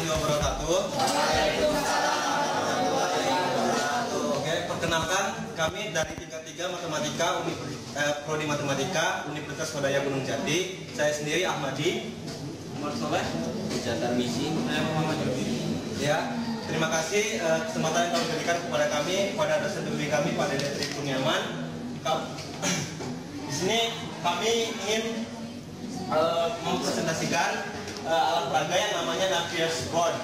warahmatullahi wabarakatuh. Oke, perkenalkan kami dari tingkat 3 Matematika Prodi Matematika Universitas Swadaya Gunung Jati. Saya sendiri Ahmadi Umar Soleh, Jatan Misi, saya Muhammad Yudi. Ya, terima kasih kesempatan yang telah diberikan kepada kami, pada dosen pembimbing kami, Pak Dede Tri Kurniawan. Di sini kami ingin mempresentasikan alat peraga yang namanya Navier Bond.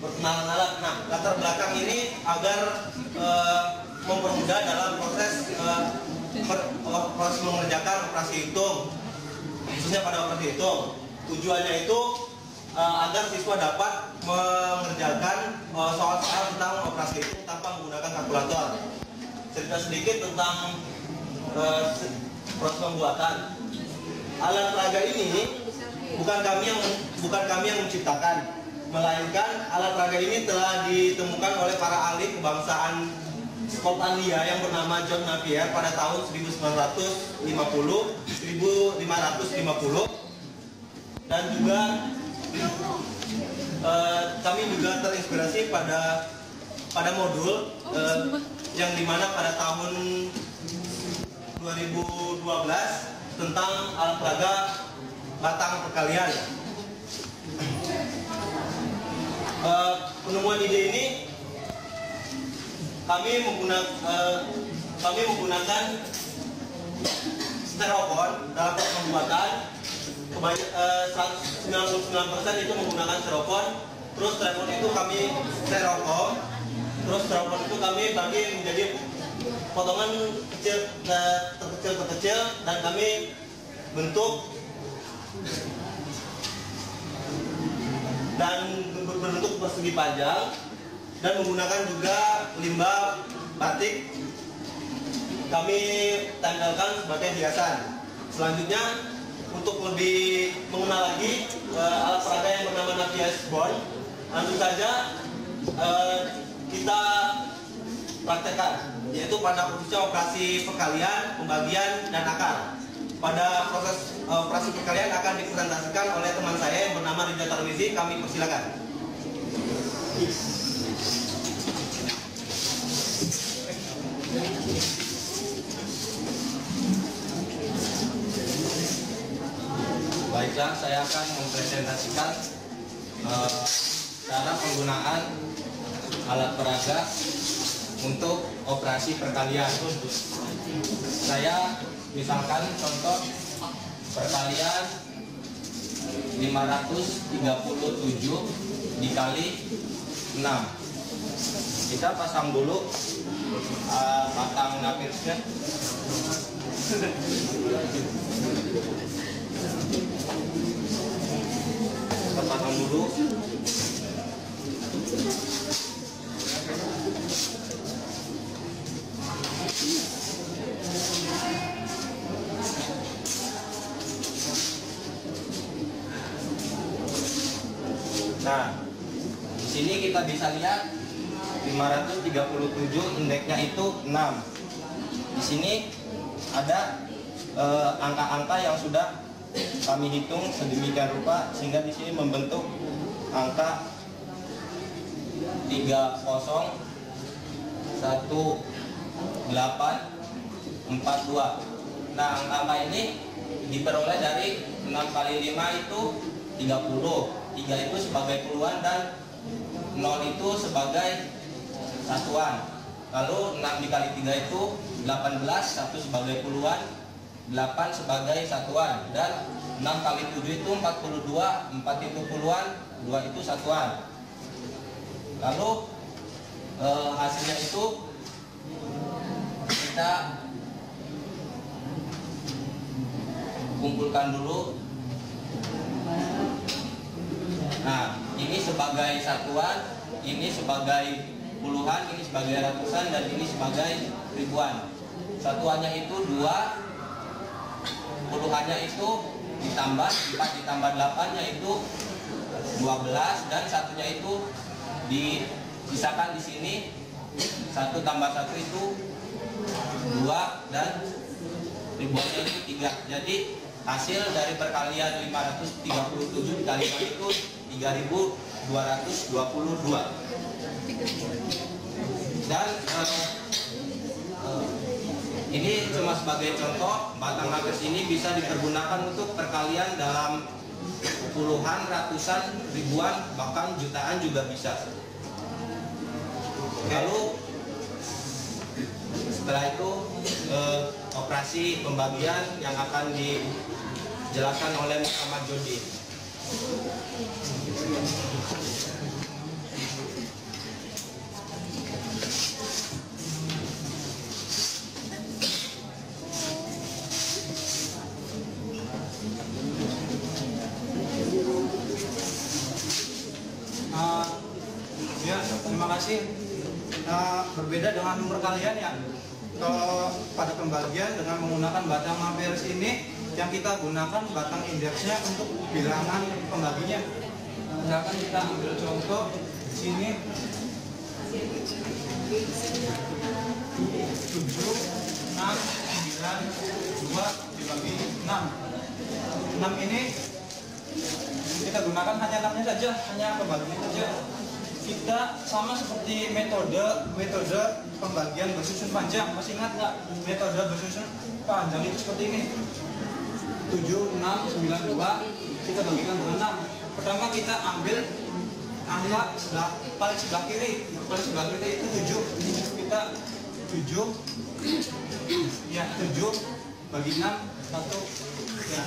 Perkenalan alat. Nah, latar belakang ini agar mempermudah dalam proses mengerjakan operasi hitung, khususnya pada operasi hitung. Tujuannya itu agar siswa dapat mengerjakan soal-soal tentang operasi hitung tanpa menggunakan kalkulator. Cerita sedikit tentang proses pembuatan alat peraga ini. Bukan kami yang menciptakan, melainkan alat peraga ini telah ditemukan oleh para ahli kebangsaan Skotlandia yang bernama John Navier pada tahun 1550 dan juga kami juga terinspirasi pada modul yang dimana pada tahun 2012 tentang alat peraga batang perkalian. Penemuan ide ini kami menggunakan styrofoam dalam proses pembuatan. 99% itu menggunakan styrofoam. Terus styrofoam itu kami bagi menjadi potongan terkecil dan kami bentuk dan berbentuk persegi panjang dan menggunakan juga limbah batik kami tempelkan sebagai hiasan. Selanjutnya, untuk lebih mengenal lagi alat peraga yang bernama Navier Bond, langsung saja kita praktekkan, yaitu pada khususnya operasi perkalian, pembagian, dan akar. Pada proses operasi perkalian akan dipresentasikan oleh teman saya yang bernama Ridha Tarmizi. Kami persilakan. Baiklah, saya akan mempresentasikan cara penggunaan alat peraga untuk operasi perkalian. Saya misalkan contoh perkalian 537 dikali 6. Kita pasang dulu batang napirsnya. Kita pasang dulu. Nah, di sini kita bisa lihat 537 indeksnya itu 6. Di sini ada angka-angka yang sudah kami hitung sedemikian rupa sehingga di sini membentuk angka 301842. Nah, angka ini diperoleh dari 6 kali 5 itu 30. 3 itu sebagai puluhan dan 0 itu sebagai satuan. Lalu 6 dikali 3 itu 18, 1 sebagai puluhan, 8 sebagai satuan, dan 6 kali 7 itu 42, 4 itu puluhan, 2 itu satuan. Lalu hasilnya itu kita kumpulkan dulu. Nah, ini sebagai satuan, ini sebagai puluhan, ini sebagai ratusan, dan ini sebagai ribuan. Satuannya itu 2, puluhannya itu ditambah 4 ditambah 8 yaitu 12, dan satunya itu disisakan di sini. 1 tambah 1 itu 2 dan ribuannya itu 3. Jadi hasil dari perkalian 537 dikalikan itu 3222. Dan ini cuma sebagai contoh, batang nugget ini bisa dipergunakan untuk perkalian dalam puluhan, ratusan, ribuan, bahkan jutaan juga bisa. Lalu setelah itu operasi pembagian yang akan dijelaskan oleh Muhammad Jody. Ya, terima kasih. Berbeda dengan perkalian ya. Kalau pada pembagian dengan menggunakan batang amperes ini, yang kita gunakan batang indeksnya untuk bilangan pembaginya. Misalkan kita ambil contoh di sini 7, 6, 9, 2 dibagi 6. 6 ini kita gunakan hanya 6-nya saja, hanya pembagian saja. Kita sama seperti metode pembagian bersusun panjang. Masih ingat nggak metode bersusun panjang itu seperti ini? 7, 6, 9, 2 kita bagikan dengan 6. Pertama kita ambil angka paling sebelah kiri. Paling sebelah kiri itu 7. Kita 7 ya 7 bagi 6 1 ya.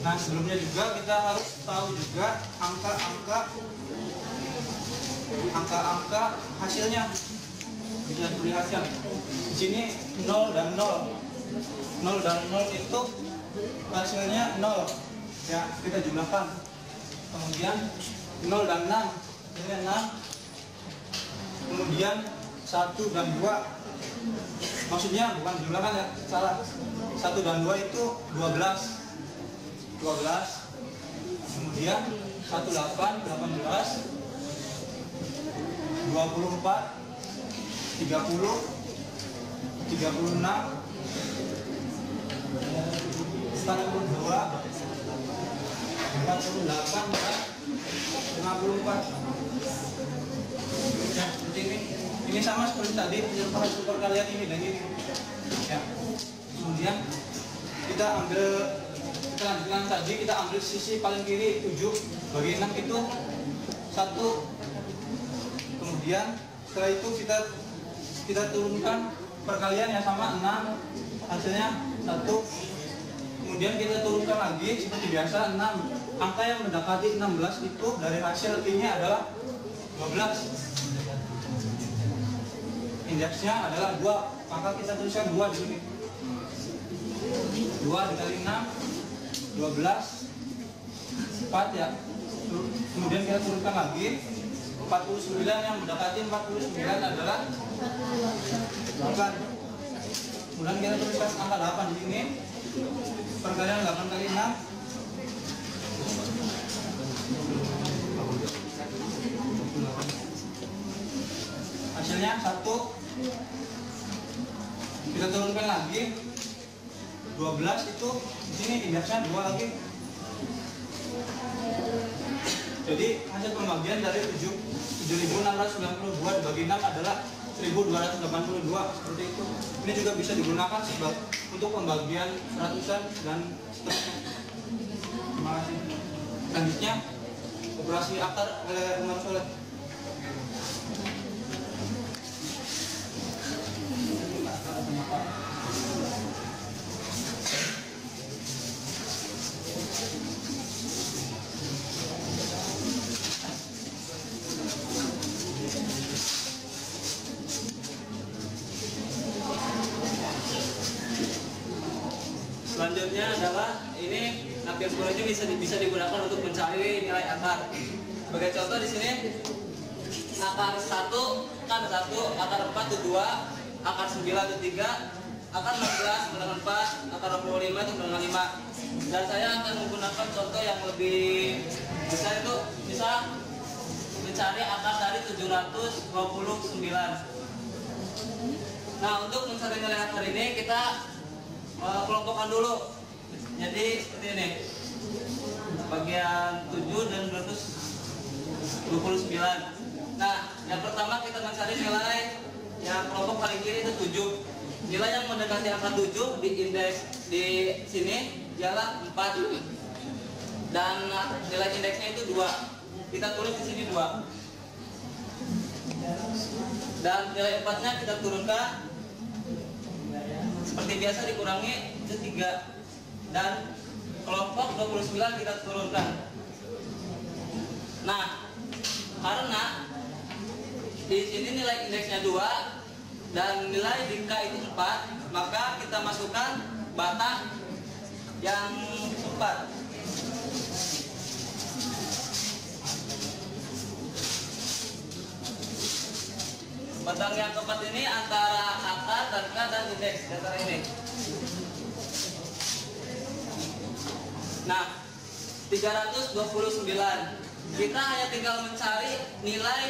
Nah, sebelumnya juga kita harus tahu juga angka-angka hasilnya. Bisa dilihat ya. Di sini 0 dan 0. 0 dan 0 itu hasilnya 0. Ya, kita jumlahkan. Kemudian 0 dan 6. Ini 6. Kemudian 1 dan 2. Maksudnya bukan jumlahkan ya, salah. 1 dan 2 itu 12. Kemudian 18, 18, 24, 30, 36, 42, 48, 54. Ya, seperti ini. Ini sama seperti tadi hasil perkalian ini dan ini. Ya. Kemudian kita lanjutkan tadi, kita ambil sisi paling kiri 7 bagi 6 itu 1. Kemudian setelah itu kita turunkan perkalian yang sama 6, hasilnya 1. Kemudian kita turunkan lagi seperti biasa 6. Angka yang mendekati 16 itu dari hasil ini adalah 12. Indeksnya adalah 2, maka kita tuliskan 2 di sini. 2 dikali 6 12, 4 ya. Kemudian kita turunkan lagi 49, yang mendekati 49 adalah 8. Kemudian kita tuliskan angka 8 di sini. Perkalian 8 kali 6 hasilnya 1. Kita turunkan lagi 12, itu di sini indeksnya 2 lagi. Jadi hasil pembagian dari 7.692 dibagi 6 adalah 1.282, seperti itu. Ini juga bisa digunakan untuk pembagian ratusan dan seterusnya. Terima kasih. Selanjutnya operasi akar oleh Umar Soleh. Selanjutnya adalah ini napier pura ini bisa digunakan untuk mencari nilai akar. Sebagai contoh di sini akar 1 kan 1, akar 4 itu 2, akar 9 itu 3, akar 16 dengan 4, akar 25 itu dengan 5. Dan saya akan menggunakan contoh yang lebih besar, itu bisa mencari akar dari 729. Nah, untuk mencari nilai akar ini kita kelompokkan dulu. jadi seperti ini. Bagian 7 dan 229. Nah, yang pertama kita mencari nilai yang kelompok paling kiri itu 7. Nilai yang mendekati angka 7 di indeks di sini ialah 4. Dan nilai indeksnya itu 2. Kita tulis di sini 2. Dan nilai 4-nya kita turunkan seperti biasa, dikurangi itu 3. Dan kelompok 29 kita turunkan. Nah, karena di sini nilai indeksnya 2 dan nilai di K itu 4, maka kita masukkan batang yang 4. Batang yang keempat ini antara akar dan K dan indeks dasar ini. Nah, 329. Kita hanya tinggal mencari nilai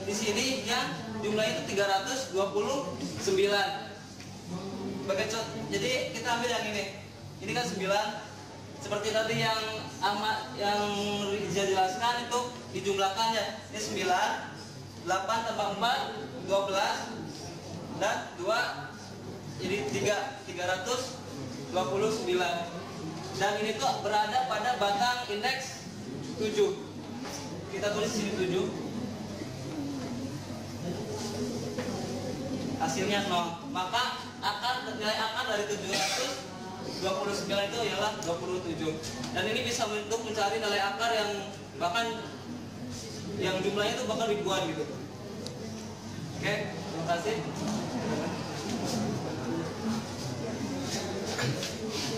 di sini yang jumlahnya itu 329. Jadi kita ambil yang ini. Ini kan 9. Seperti tadi yang Riza jelaskan itu dijumlahkan ya. Ini 9, 8 tambah 4, 12 dan 2 jadi 329. Dan ini tuh berada pada batang indeks 7. Kita tulis sini 7. Hasilnya 0. Maka nilai akar dari 729 itu ialah 27. Dan ini bisa untuk mencari nilai akar yang bahkan yang jumlahnya itu bahkan ribuan gitu. Oke, terima kasih.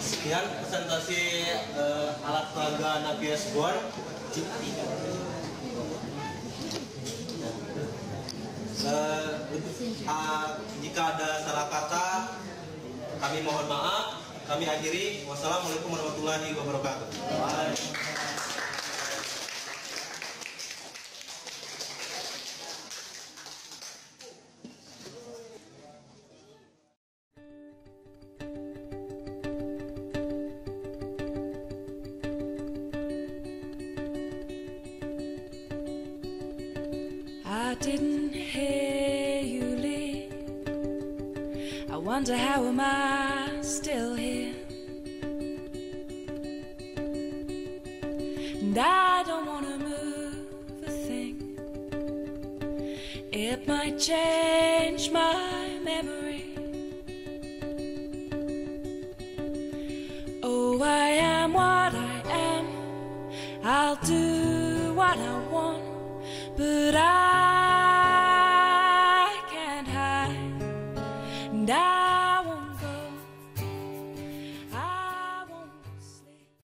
Sekian presentasi alat peraga Navies Bor. Jika ada salah kata, kami mohon maaf. Kami akhiri. Wassalamualaikum warahmatullahi wabarakatuh. I didn't hear you leave. I wonder how am I still here? And I don't wanna move a thing. It might change my memory. Oh, I am what I am. I'll do what I want, but I